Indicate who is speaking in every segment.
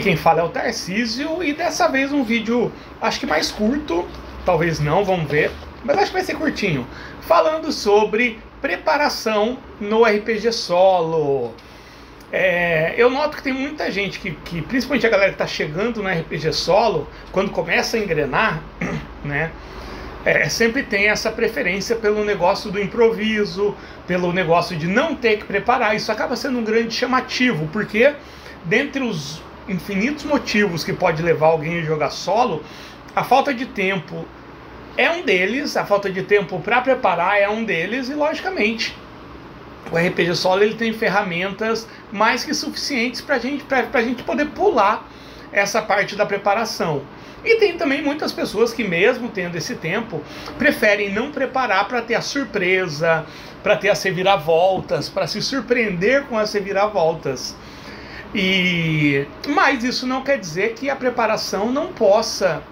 Speaker 1: Quem fala é o Tarcísio e dessa vez um vídeo acho que mais curto, talvez não, vamos ver, mas acho que vai ser curtinho, falando sobre preparação no RPG solo. Eu noto que tem muita gente que principalmente a galera que está chegando no RPG solo, quando começa a engrenar, né, sempre tem essa preferência pelo negócio do improviso, pelo negócio de não ter que preparar. Isso acaba sendo um grande chamativo, porque dentre os infinitos motivos que pode levar alguém a jogar solo, a falta de tempo é um deles, a falta de tempo para preparar é um deles, e logicamente o RPG solo ele tem ferramentas mais que suficientes para a gente poder pular essa parte da preparação. E tem também muitas pessoas que, mesmo tendo esse tempo, preferem não preparar para ter a surpresa, para ter as reviravoltas, para se surpreender com as reviravoltas. Mas isso não quer dizer que a preparação não possa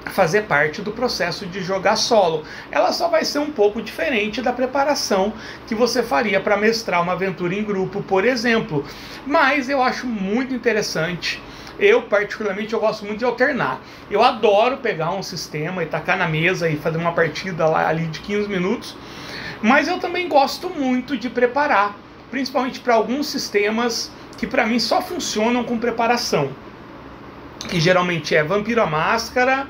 Speaker 1: fazer parte do processo de jogar solo. Ela só vai ser um pouco diferente da preparação que você faria para mestrar uma aventura em grupo, por exemplo. Mas eu acho muito interessante. Eu, particularmente, eu gosto muito de alternar. Eu adoro pegar um sistema e tacar na mesa e fazer uma partida lá ali de 15 minutos. Mas eu também gosto muito de preparar, principalmente para alguns sistemas que para mim só funcionam com preparação, que geralmente é Vampiro à Máscara,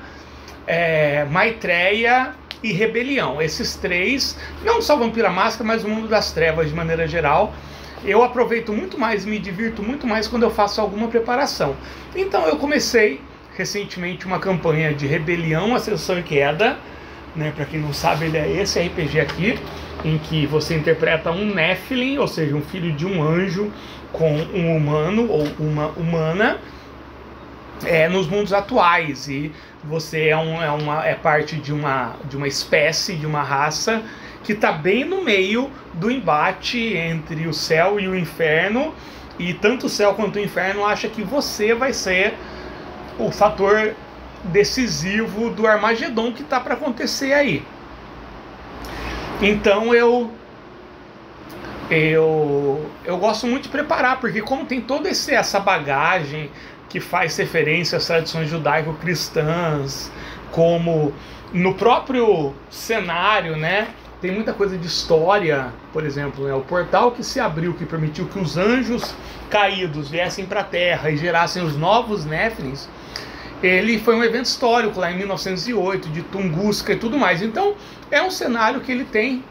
Speaker 1: Maitreya e Rebelião. Esses três, não só Vampiro à Máscara, mas o Mundo das Trevas de maneira geral, eu aproveito muito mais, me divirto muito mais quando eu faço alguma preparação. Então eu comecei recentemente uma campanha de Rebelião, Ascensão e Queda, né? Para quem não sabe, ele é esse RPG aqui, em que você interpreta um Nephilim, ou seja, um filho de um anjo com um humano ou uma humana, nos mundos atuais, e você é parte de uma espécie, de uma raça que está bem no meio do embate entre o céu e o inferno, e tanto o céu quanto o inferno acha que você vai ser o fator decisivo do Armagedon que está para acontecer aí. Então eu gosto muito de preparar, porque como tem toda essa bagagem que faz referência às tradições judaico-cristãs, como no próprio cenário, né, tem muita coisa de história. Por exemplo, o portal que se abriu, que permitiu que os anjos caídos viessem para a Terra e gerassem os novos Néfilins, ele foi um evento histórico lá em 1908, de Tunguska e tudo mais. Então é um cenário que ele tem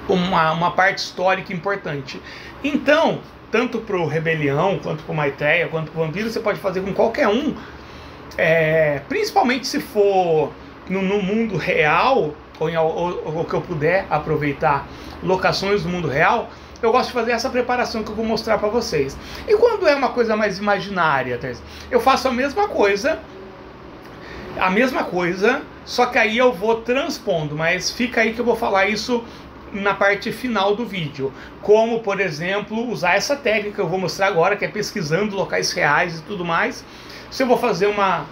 Speaker 1: uma parte histórica importante. Então, tanto para o Rebelião, quanto para o Maitreya, quanto para o Vampiro, você pode fazer com qualquer um, principalmente se for no mundo real, ou que eu puder aproveitar locações do mundo real. Eu gosto de fazer essa preparação que eu vou mostrar para vocês. E quando é uma coisa mais imaginária, eu faço a mesma coisa, só que aí eu vou transpondo, mas fica aí que eu vou falar isso na parte final do vídeo. Como, por exemplo, usar essa técnica que eu vou mostrar agora, que é pesquisando locais reais e tudo mais. Se eu vou fazer uma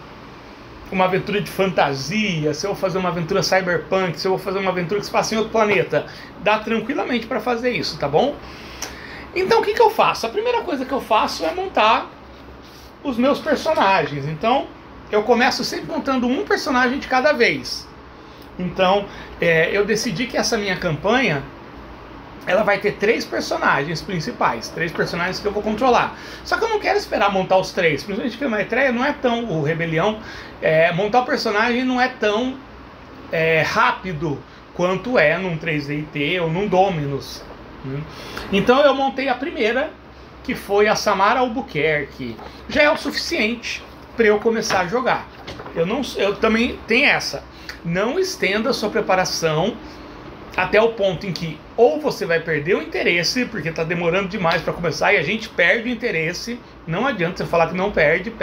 Speaker 1: aventura de fantasia, se eu vou fazer uma aventura cyberpunk, se eu vou fazer uma aventura que se passa em outro planeta, dá tranquilamente para fazer isso, tá bom? Então o que eu faço? A primeira coisa que eu faço é montar os meus personagens. Então eu começo sempre montando um personagem de cada vez. Então eu decidi que essa minha campanha ela vai ter 3 personagens principais, 3 personagens que eu vou controlar. Só que eu não quero esperar montar os 3, principalmente porque a Maitreya não é tão, o Rebelião, montar o personagem não é tão rápido quanto é num 3DT ou num Dominus, né? Então eu montei a primeira, que foi a Samara Albuquerque. Já é o suficiente para eu começar a jogar. Eu também tenho essa. Não estenda a sua preparação até o ponto em que ou você vai perder o interesse, porque está demorando demais para começar, e a gente perde o interesse. Não adianta você falar que não perde.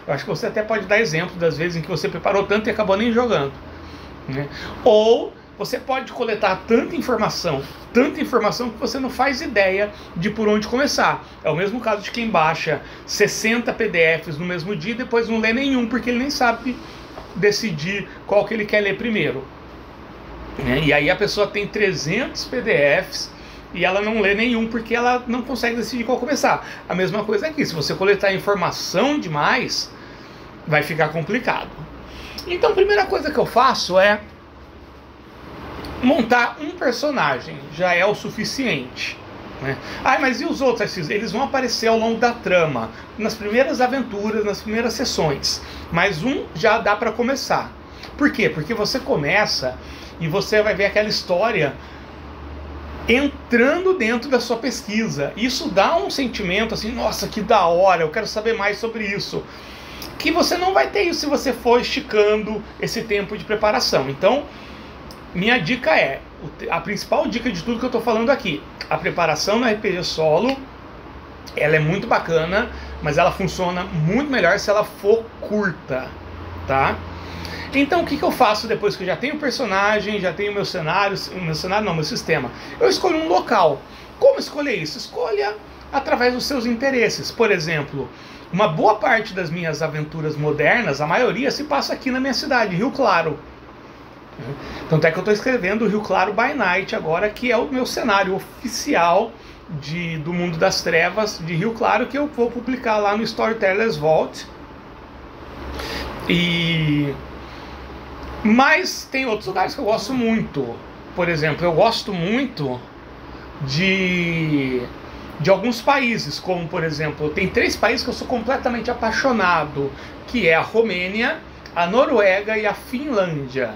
Speaker 1: Eu acho que você até pode dar exemplo das vezes em que você preparou tanto e acabou nem jogando, né? Ou você pode coletar tanta informação que você não faz ideia de por onde começar. É o mesmo caso de quem baixa 60 PDFs no mesmo dia e depois não lê nenhum, porque ele nem sabe decidir qual que ele quer ler primeiro. E aí a pessoa tem 300 PDFs e ela não lê nenhum porque ela não consegue decidir qual começar. A mesma coisa aqui, se você coletar informação demais, vai ficar complicado. Então a primeira coisa que eu faço é montar um personagem, já é o suficiente, né? Mas e os outros? Eles vão aparecer ao longo da trama, nas primeiras aventuras, nas primeiras sessões, mas um já dá para começar. Por quê? Porque você começa e você vai ver aquela história entrando dentro da sua pesquisa. Isso dá um sentimento assim, nossa, que da hora, eu quero saber mais sobre isso, que você não vai ter isso se você for esticando esse tempo de preparação. Então, minha dica é, a principal dica de tudo que eu estou falando aqui, a preparação no RPG solo, ela é muito bacana, mas ela funciona muito melhor se ela for curta, tá? Então o que eu faço depois que eu já tenho o personagem, já tenho meu cenário, meu sistema? Eu escolho um local. Como escolher isso? Escolha através dos seus interesses. Por exemplo, uma boa parte das minhas aventuras modernas, a maioria se passa aqui na minha cidade, Rio Claro. Tanto é que eu estou escrevendo Rio Claro by Night agora, que é o meu cenário oficial do Mundo das Trevas de Rio Claro, que eu vou publicar lá no Storytellers Vault. Mas tem outros lugares que eu gosto muito. Por exemplo, eu gosto muito de alguns países, como por exemplo, tem 3 países que eu sou completamente apaixonado, que é a Romênia, a Noruega e a Finlândia.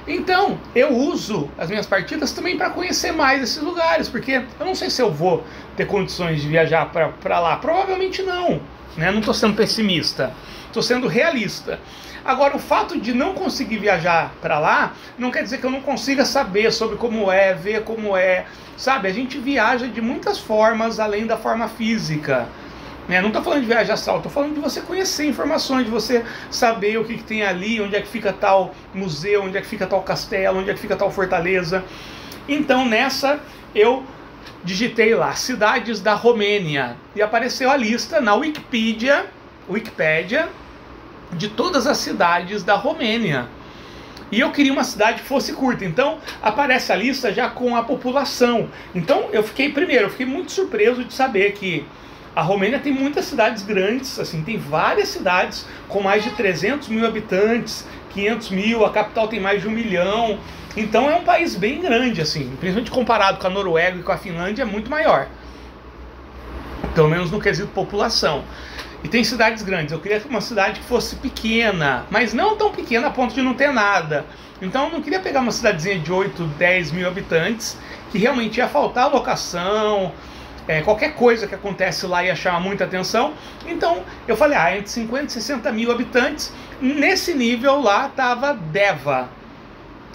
Speaker 1: Então, eu uso as minhas partidas também para conhecer mais esses lugares, porque eu não sei se eu vou ter condições de viajar para lá. Provavelmente não, né? Não estou sendo pessimista, estou sendo realista. Agora, o fato de não conseguir viajar para lá, não quer dizer que eu não consiga saber sobre como é, ver como é, sabe? A gente viaja de muitas formas, além da forma física. Não estou falando de viagem astral, estou falando de você conhecer informações, de você saber o que tem ali, onde é que fica tal museu, onde é que fica tal castelo, onde é que fica tal fortaleza. Então nessa eu digitei lá, cidades da Romênia, e apareceu a lista na Wikipédia de todas as cidades da Romênia. E eu queria uma cidade que fosse curta, então aparece a lista já com a população. Então eu fiquei muito surpreso de saber que a Romênia tem muitas cidades grandes, assim, tem várias cidades com mais de 300 mil habitantes, 500 mil, a capital tem mais de 1 milhão. Então é um país bem grande, assim, principalmente comparado com a Noruega e com a Finlândia, é muito maior. Pelo menos no quesito população. E tem cidades grandes. Eu queria uma cidade que fosse pequena, mas não tão pequena a ponto de não ter nada. Então eu não queria pegar uma cidadezinha de 8, 10 mil habitantes, que realmente ia faltar locação, qualquer coisa que acontece lá ia chamar muita atenção. Então eu falei, entre 50 e 60 mil habitantes. Nesse nível lá estava Deva,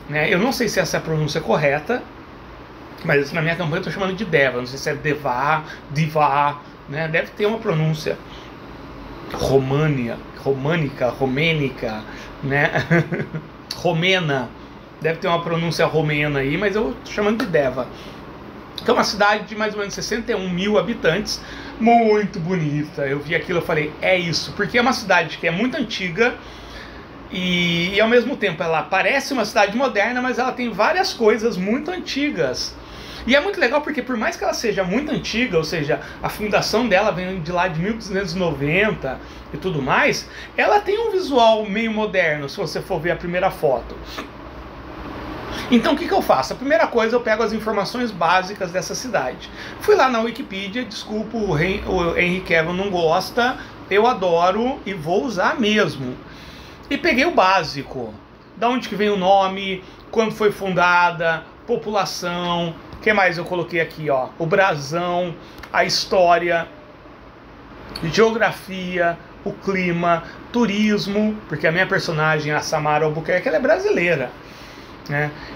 Speaker 1: né? Eu não sei se essa é a pronúncia correta, mas na minha campanha eu estou chamando de Deva. Não sei se é Deva, Diva, né? Deve ter uma pronúncia romênica, né? Romena, deve ter uma pronúncia romena aí, mas eu estou chamando de Deva. Que é uma cidade de mais ou menos 61 mil habitantes, muito bonita. Eu vi aquilo e falei, é isso, porque é uma cidade que é muito antiga e ao mesmo tempo ela parece uma cidade moderna, mas ela tem várias coisas muito antigas. E é muito legal porque por mais que ela seja muito antiga, ou seja, a fundação dela vem de lá de 1290 e tudo mais, ela tem um visual meio moderno, se você for ver a primeira foto. Então o que eu faço? A primeira coisa, eu pego as informações básicas dessa cidade. Fui lá na Wikipedia, desculpa, o Henry Cavill não gosta, eu adoro e vou usar mesmo. E peguei o básico. Da onde que vem o nome, quando foi fundada, população, o que mais eu coloquei aqui? O brasão, a história, geografia, o clima, turismo, porque a minha personagem, a Samara Albuquerque, ela é brasileira.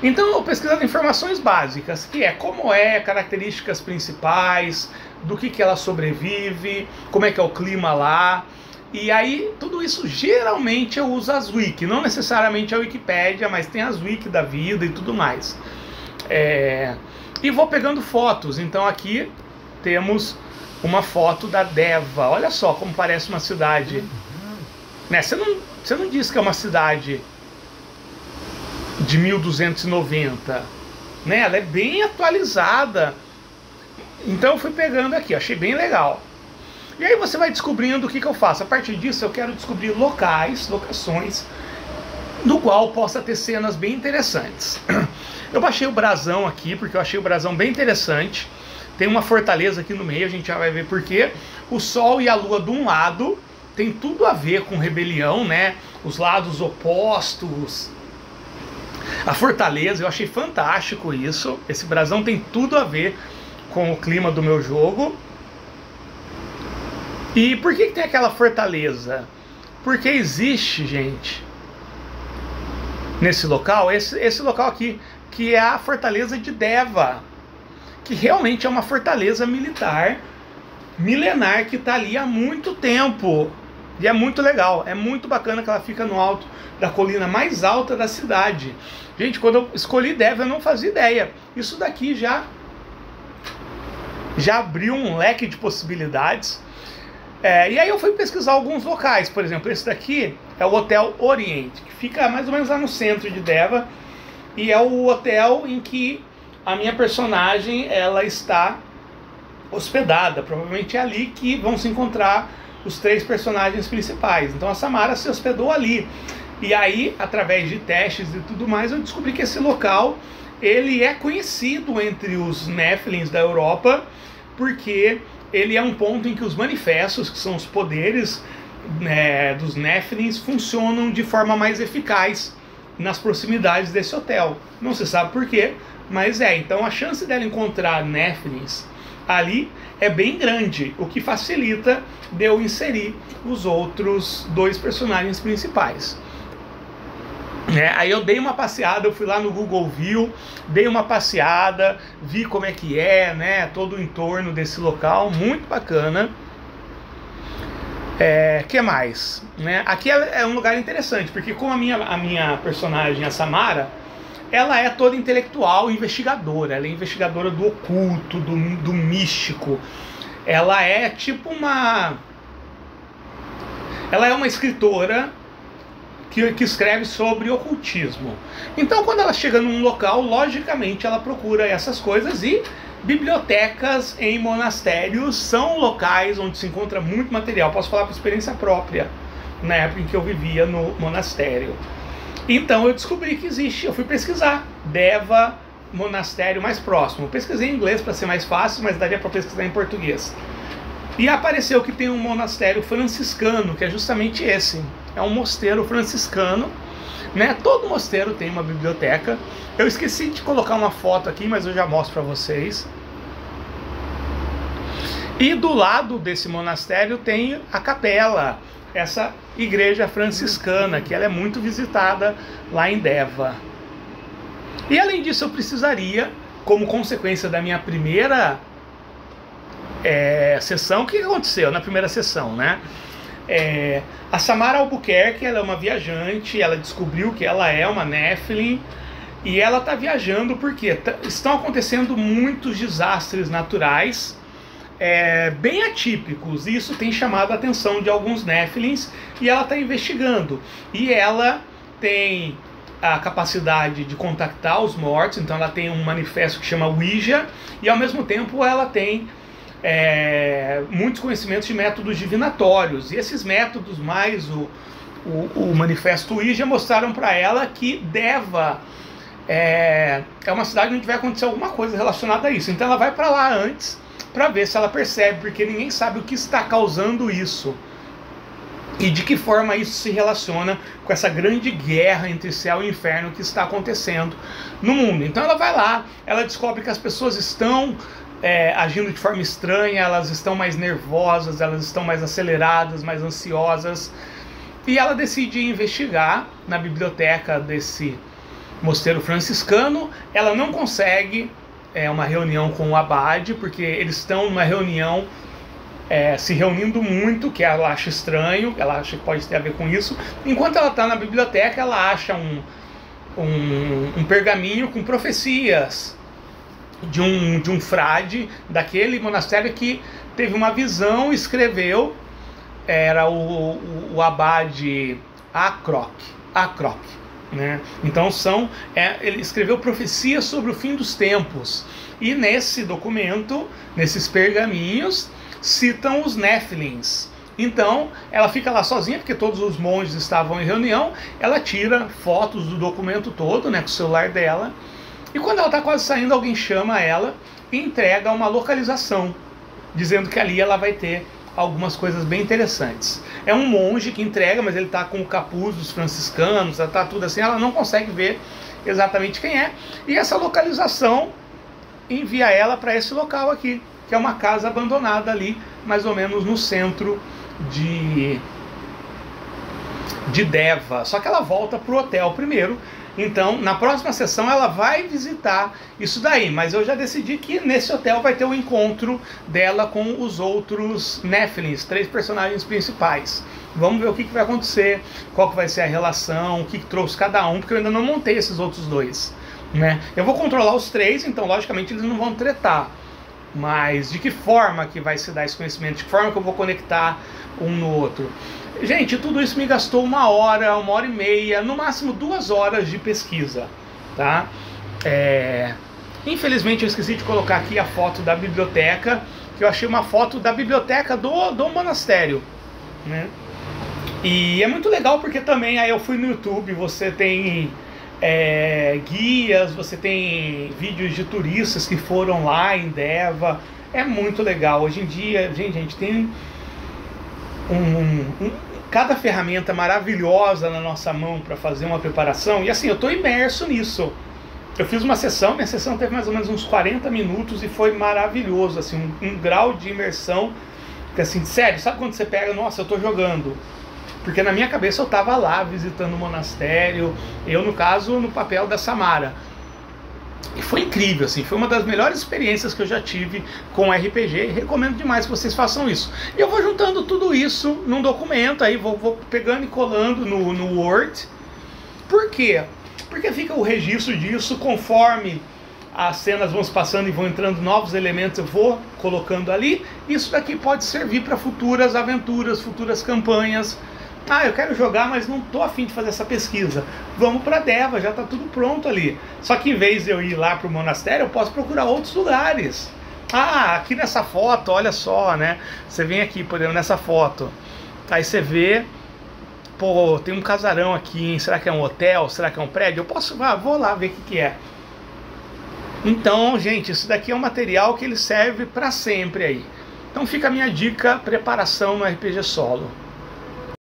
Speaker 1: Então eu pesquisando informações básicas, que é como características principais, do que ela sobrevive, como é que é o clima lá. E aí tudo isso geralmente eu uso as wiki, não necessariamente a Wikipédia, mas tem as wiki da vida e tudo mais. E vou pegando fotos. Então aqui temos uma foto da Deva. Olha só como parece uma cidade, né? Você não diz que é uma cidade de 1290, né? Ela é bem atualizada Então eu fui pegando aqui, achei bem legal. E aí você vai descobrindo o que eu faço. A partir disso eu quero descobrir locações, no qual possa ter cenas bem interessantes. Eu baixei o brasão aqui, porque eu achei o brasão bem interessante. Tem uma fortaleza aqui no meio, a gente já vai ver por quê. O Sol e a Lua de um lado, tem tudo a ver com rebelião, né? Os lados opostos. A fortaleza, eu achei fantástico isso. Esse brasão tem tudo a ver com o clima do meu jogo. E por que tem aquela fortaleza? Porque existe, gente, nesse local, esse local aqui, que é a fortaleza de Deva, que realmente é uma fortaleza militar milenar que está ali há muito tempo. E é muito legal, é muito bacana que ela fica no alto da colina mais alta da cidade. Gente, quando eu escolhi Deva, eu não fazia ideia. Isso daqui já abriu um leque de possibilidades. E aí eu fui pesquisar alguns locais. Por exemplo, esse daqui é o Hotel Oriente, que fica mais ou menos lá no centro de Deva. E é o hotel em que a minha personagem ela está hospedada. Provavelmente é ali que vão se encontrar os 3 personagens principais. Então a Samara se hospedou ali. E aí, através de testes e tudo mais, eu descobri que esse local ele é conhecido entre os Nephilims da Europa, porque ele é um ponto em que os manifestos, que são os poderes dos Nephilims, funcionam de forma mais eficaz nas proximidades desse hotel. Não se sabe por quê, mas então a chance dela encontrar Nephilims ali é bem grande, o que facilita de eu inserir os outros 2 personagens principais. Aí eu dei uma passeada, eu fui lá no Google View, dei uma passeada, vi como é que né, todo o entorno desse local, muito bacana. Que mais? Aqui é um lugar interessante, porque como a minha personagem, a Samara, ela é toda intelectual, investigadora, ela é investigadora do oculto, do místico. Ela é tipo ela é uma escritora que escreve sobre ocultismo. Então quando ela chega num local, logicamente ela procura essas coisas, e bibliotecas em monastérios são locais onde se encontra muito material. Posso falar por experiência própria, na época em que eu vivia no monastério. Então eu descobri que existe, eu fui pesquisar Deva, monastério mais próximo. Eu pesquisei em inglês para ser mais fácil, mas daria para pesquisar em português. E apareceu que tem um monastério franciscano, que é justamente esse. É um mosteiro franciscano, Todo mosteiro tem uma biblioteca. Eu esqueci de colocar uma foto aqui, mas eu já mostro para vocês. E do lado desse monastério tem a capela, essa igreja franciscana, que ela é muito visitada lá em Deva. E além disso, eu precisaria, como consequência da minha primeira sessão, o que aconteceu na primeira sessão, a Samara Albuquerque, ela é uma viajante, ela descobriu que ela é uma Nephilim, e ela está viajando porque estão acontecendo muitos desastres naturais, bem atípicos, e isso tem chamado a atenção de alguns Nephilims, e ela está investigando. E ela tem a capacidade de contactar os mortos, então ela tem um manifesto que chama Ouija, e ao mesmo tempo ela tem muitos conhecimentos de métodos divinatórios. E esses métodos mais o manifesto Ouija mostraram para ela que Deva é uma cidade onde vai acontecer alguma coisa relacionada a isso. Então ela vai para lá antes para ver se ela percebe, porque ninguém sabe o que está causando isso e de que forma isso se relaciona com essa grande guerra entre céu e inferno que está acontecendo no mundo. Então ela vai lá, ela descobre que as pessoas estão agindo de forma estranha, elas estão mais nervosas, elas estão mais aceleradas, mais ansiosas, e ela decide investigar na biblioteca desse mosteiro franciscano. Ela não consegue uma reunião com o abade, porque eles estão numa reunião se reunindo muito, que ela acha estranho, ela acha que pode ter a ver com isso. Enquanto ela está na biblioteca, ela acha um pergaminho com profecias de um frade daquele monastério que teve uma visão e escreveu. Era o abade Acroc. né? Então ele escreveu profecias sobre o fim dos tempos. E nesse documento, nesses pergaminhos, citam os Néfilins. Então ela fica lá sozinha, porque todos os monges estavam em reunião. Ela tira fotos do documento todo, né, com o celular dela. E quando ela está quase saindo, alguém chama ela e entrega uma localização, dizendo que ali ela vai ter algumas coisas bem interessantes. É um monge que entrega, mas ele está com o capuz dos franciscanos, está tudo assim, ela não consegue ver exatamente quem é. E essa localização envia ela para esse local aqui, que é uma casa abandonada ali, mais ou menos no centro de Deva. Só que ela volta para o hotel primeiro. Então, na próxima sessão ela vai visitar isso daí, mas eu já decidi que nesse hotel vai ter o encontro dela com os outros Néfilins, 3 personagens principais. Vamos ver o que vai acontecer, qual que vai ser a relação, o que trouxe cada um, porque eu ainda não montei esses outros 2, né? Eu vou controlar os 3, então logicamente eles não vão tretar. Mas de que forma que vai se dar esse conhecimento, de que forma que eu vou conectar um no outro? Gente, tudo isso me gastou 1 hora, 1h30, no máximo 2 horas de pesquisa, tá? Infelizmente eu esqueci de colocar aqui a foto da biblioteca, que eu achei uma foto da biblioteca do monastério, né? E é muito legal porque também aí eu fui no YouTube, você tem guias, você tem vídeos de turistas que foram lá em Deva, é muito legal. Hoje em dia, gente tem cada ferramenta maravilhosa na nossa mão para fazer uma preparação, e assim, eu estou imerso nisso. Eu fiz uma sessão, minha sessão teve mais ou menos uns 40 minutos e foi maravilhoso, assim, um grau de imersão, que assim, sério, sabe quando você pega, nossa, eu estou jogando? Porque na minha cabeça eu estava lá visitando o monastério, eu no caso no papel da Samara. E foi incrível, assim, foi uma das melhores experiências que eu já tive com RPG e recomendo demais que vocês façam isso. E eu vou juntando tudo isso num documento, aí vou pegando e colando no Word. Por quê? Porque fica o registro disso, conforme as cenas vão se passando e vão entrando novos elementos, eu vou colocando ali. Isso daqui pode servir para futuras aventuras, futuras campanhas. Ah, eu quero jogar, mas não tô afim de fazer essa pesquisa. Vamos para Deva, já está tudo pronto ali. Só que em vez de eu ir lá para o monastério, eu posso procurar outros lugares. Ah, aqui nessa foto, olha só, né? Você vem aqui, por exemplo, nessa foto. Aí você vê, pô, tem um casarão aqui, hein? Será que é um hotel? Será que é um prédio? Eu posso, vou lá ver o que é. Então, gente, isso daqui é um material que ele serve para sempre aí. Então fica a minha dica, preparação no RPG solo.